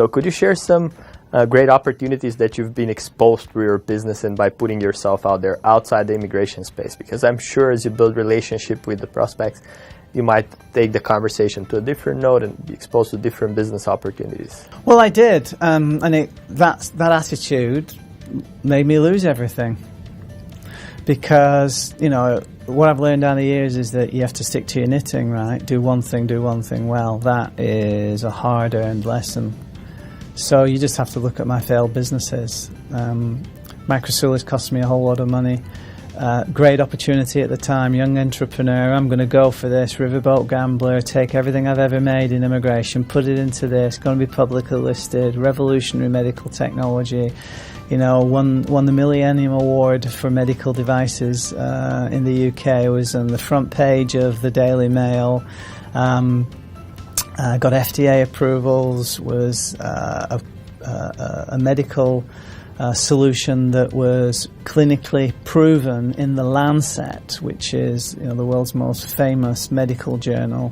So could you share some great opportunities that you've been exposed to your business and by putting yourself out there outside the immigration space? Because I'm sure as you build relationship with the prospects, you might take the conversation to a different note and be exposed to different business opportunities. Well, I did, and that attitude made me lose everything. Because, you know, what I've learned down the years is that you have to stick to your knitting, right? Do one thing well. That is a hard-earned lesson. So you just have to look at my failed businesses. Microsul has cost me a whole lot of money. Great opportunity at the time, young entrepreneur, I'm going to go for this, riverboat gambler, take everything I've ever made in immigration, put it into this, going to be publicly listed, revolutionary medical technology, you know, won the Millennium Award for medical devices in the UK, was on the front page of the Daily Mail, got FDA approvals, was a medical solution that was clinically proven in the Lancet, which is, you know, the world's most famous medical journal,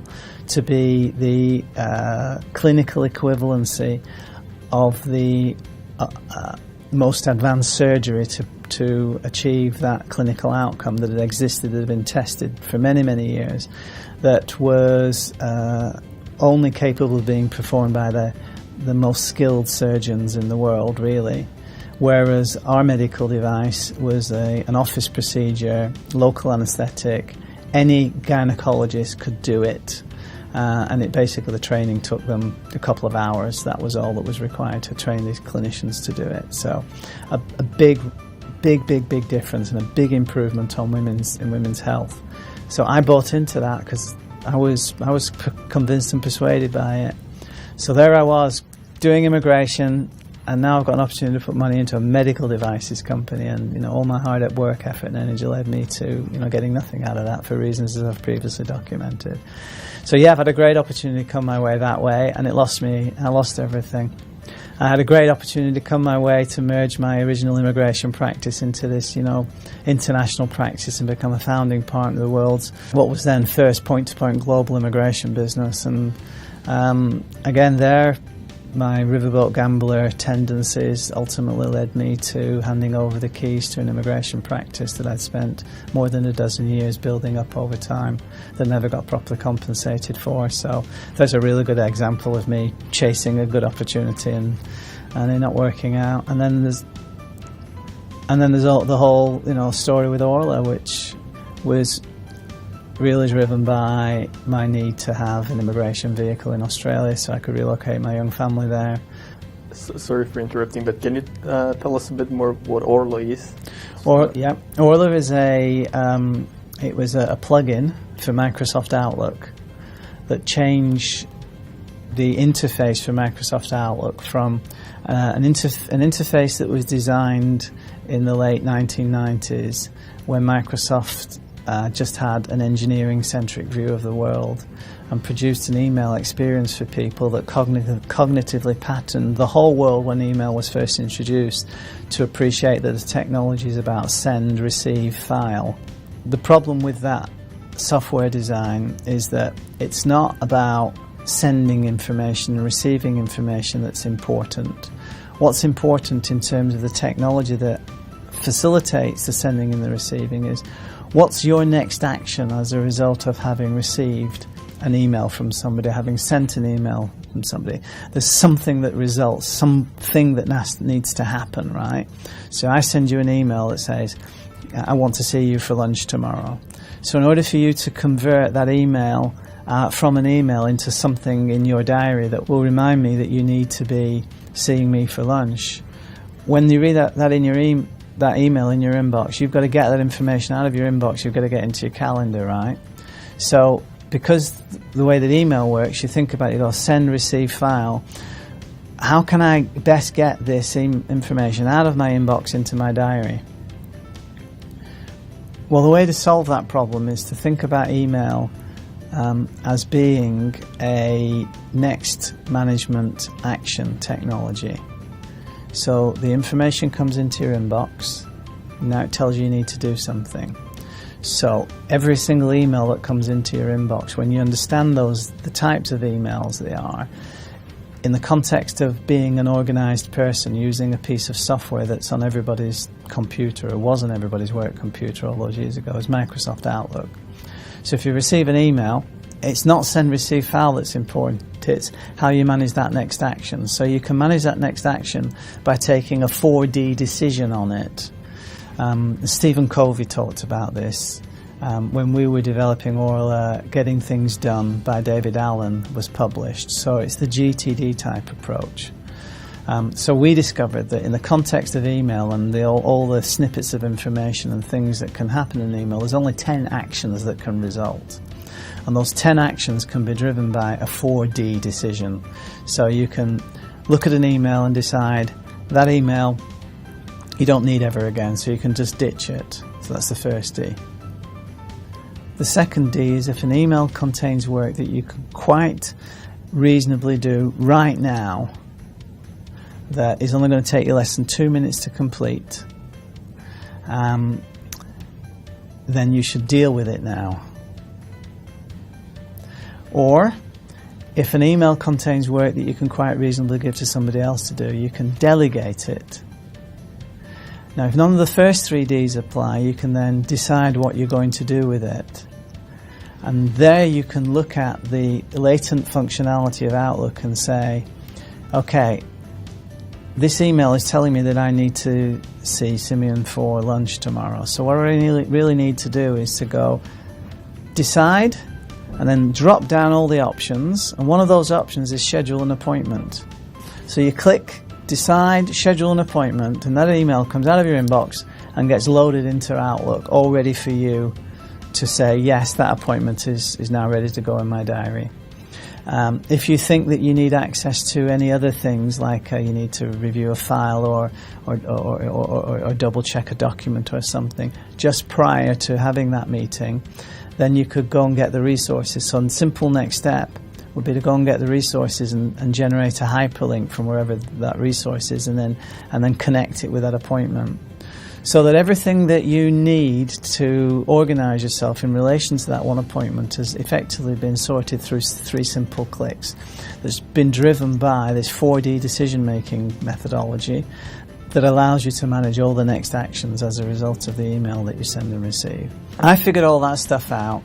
to be the clinical equivalency of the most advanced surgery to achieve that clinical outcome that had existed, that had been tested for many, many years, that was only capable of being performed by the most skilled surgeons in the world, really. Whereas our medical device was an office procedure, local anaesthetic, any gynecologist could do it, and it basically, the training took them a couple of hours. That was all that was required to train these clinicians to do it. So a big difference and a big improvement on women's health. So I bought into that because I was convinced and persuaded by it. So there I was doing immigration, and now I've got an opportunity to put money into a medical devices company, and, you know, all my hard work, effort and energy led me to, you know, getting nothing out of that for reasons as I've previously documented. So yeah, I've had a great opportunity come my way that way, and I lost everything. I had a great opportunity to come my way to merge my original immigration practice into this, you know, international practice and become a founding partner of the world's, what was then first point-to-point global immigration business. And again there, my riverboat gambler tendencies ultimately led me to handing over the keys to an immigration practice that I'd spent more than a dozen years building up over time that never got properly compensated for. So there's a really good example of me chasing a good opportunity and it not working out. And then there's the whole, you know, story with Orla, which was really driven by my need to have an immigration vehicle in Australia so I could relocate my young family there. Sorry for interrupting, but can you tell us a bit more what Orla is? Orla is it was a plugin for Microsoft Outlook that changed the interface for Microsoft Outlook from an interface that was designed in the late 1990s when Microsoft just had an engineering-centric view of the world and produced an email experience for people that cognitively patterned the whole world when email was first introduced to appreciate that the technology is about send, receive, file. The problem with that software design is that it's not about sending information and receiving information that's important. What's important in terms of the technology that facilitates the sending and the receiving is what's your next action as a result of having received an email from somebody, having sent an email from somebody. There's something that results, something that needs to happen, right? So I send you an email that says, I want to see you for lunch tomorrow. So in order for you to convert that email from an email into something in your diary that will remind me that you need to be seeing me for lunch, when you read that in your that email in your inbox, you've got to get that information out of your inbox, you've got to get into your calendar, right? So because the way that email works, you think about it, you go send, receive, file. How can I best get this information out of my inbox into my diary? Well, the way to solve that problem is to think about email as being a next management action technology. So the information comes into your inbox, now it tells you need to do something. So every single email that comes into your inbox, when you understand the types of emails they are, in the context of being an organised person using a piece of software that's on everybody's computer, or was on everybody's work computer all those years ago, is Microsoft Outlook. So if you receive an email, it's not send receive file that's important, it's how you manage that next action. So you can manage that next action by taking a 4D decision on it. Stephen Covey talked about this when we were developing Orla. Getting Things Done by David Allen was published. So it's the GTD type approach. So we discovered that in the context of email and all the snippets of information and things that can happen in email, there's only 10 actions that can result. And those 10 actions can be driven by a 4D decision. So you can look at an email and decide that email you don't need ever again, so you can just ditch it. So that's the first D. The second D is if an email contains work that you can quite reasonably do right now that is only going to take you less than 2 minutes to complete, then you should deal with it now. Or, if an email contains work that you can quite reasonably give to somebody else to do, you can delegate it. Now, if none of the first 3 Ds apply, you can then decide what you're going to do with it. And there you can look at the latent functionality of Outlook and say, okay, this email is telling me that I need to see Simeon for lunch tomorrow. So what I really need to do is to go decide and then drop down all the options. And one of those options is schedule an appointment. So you click decide, schedule an appointment, and that email comes out of your inbox and gets loaded into Outlook, all ready for you to say, yes, that appointment is now ready to go in my diary. If you think that you need access to any other things, like you need to review a file or double check a document or something, just prior to having that meeting, then you could go and get the resources. So the simple next step would be to go and get the resources and generate a hyperlink from wherever that resource is, and then connect it with that appointment. So that everything that you need to organize yourself in relation to that one appointment has effectively been sorted through 3 simple clicks. That's been driven by this 4D decision-making methodology that allows you to manage all the next actions as a result of the email that you send and receive. I figured all that stuff out,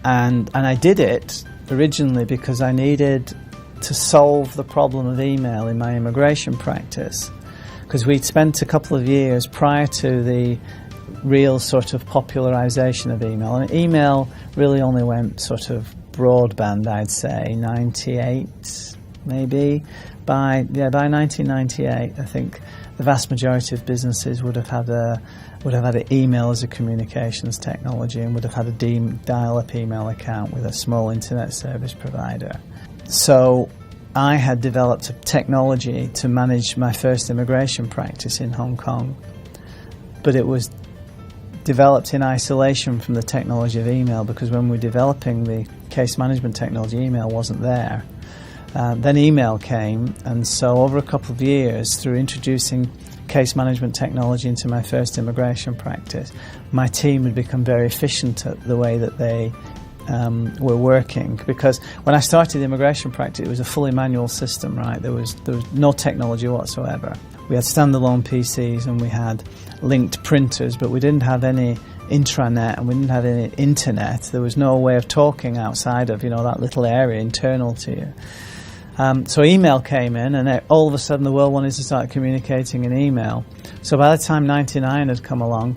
and I did it originally because I needed to solve the problem of email in my immigration practice. Because we'd spent a couple of years prior to the real sort of popularization of email. And email really only went sort of broadband, I'd say, 98 maybe. By 1998, I think the vast majority of businesses would have had an email as a communications technology and would have had a dial-up email account with a small internet service provider. So I had developed a technology to manage my first immigration practice in Hong Kong, but it was developed in isolation from the technology of email, because when we were developing the case management technology, email wasn't there. Then email came, and so over a couple of years, through introducing case management technology into my first immigration practice, my team had become very efficient at the way that they were working. Because when I started the immigration practice, it was a fully manual system, right? There was no technology whatsoever. We had standalone PCs and we had linked printers, but we didn't have any intranet and we didn't have any internet. There was no way of talking outside of, that little area internal to you. So email came in, and all of a sudden the world wanted to start communicating in email. So by the time 99 had come along,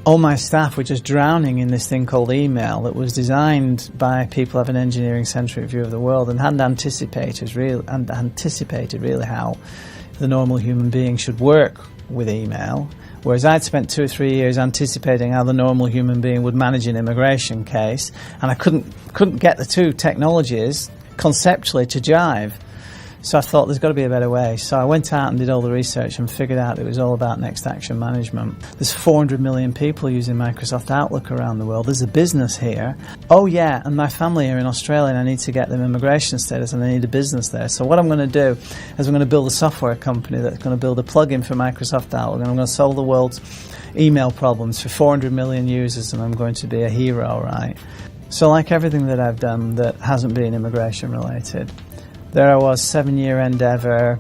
all my staff were just drowning in this thing called email that was designed by people who have an engineering-centric view of the world and hadn't anticipated really how the normal human being should work with email. Whereas I'd spent 2 or 3 years anticipating how the normal human being would manage an immigration case, and I couldn't get the two technologies conceptually to jive. So I thought there's got to be a better way. So I went out and did all the research and figured out it was all about next action management. There's 400 million people using Microsoft Outlook around the world. There's a business here. Oh yeah, and my family are in Australia and I need to get them immigration status and I need a business there. So what I'm going to do is I'm going to build a software company that's going to build a plugin for Microsoft Outlook, and I'm going to solve the world's email problems for 400 million users, and I'm going to be a hero, right? So like everything that I've done that hasn't been immigration related, there I was, 7-year endeavour.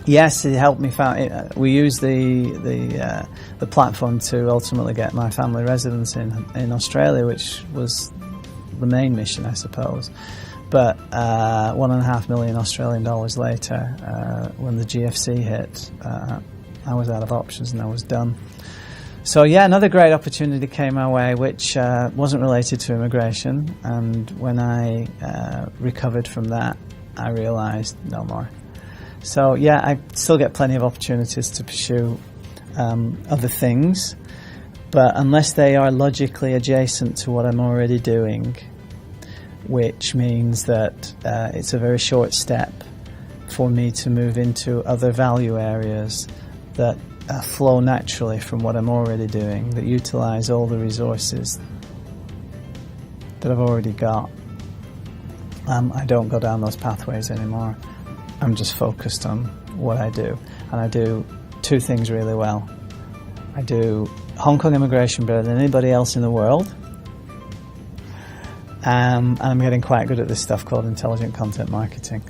Yes, it helped me find. We used the platform to ultimately get my family residence in Australia, which was the main mission, I suppose. But 1.5 million Australian dollars later, when the GFC hit, I was out of options and I was done. So yeah, another great opportunity came my way, which wasn't related to immigration. And when I recovered from that, I realised no more. So yeah, I still get plenty of opportunities to pursue other things, but unless they are logically adjacent to what I'm already doing, which means that it's a very short step for me to move into other value areas that flow naturally from what I'm already doing, that utilise all the resources that I've already got. I don't go down those pathways anymore. I'm just focused on what I do. And I do two things really well. I do Hong Kong immigration better than anybody else in the world. And I'm getting quite good at this stuff called intelligent content marketing.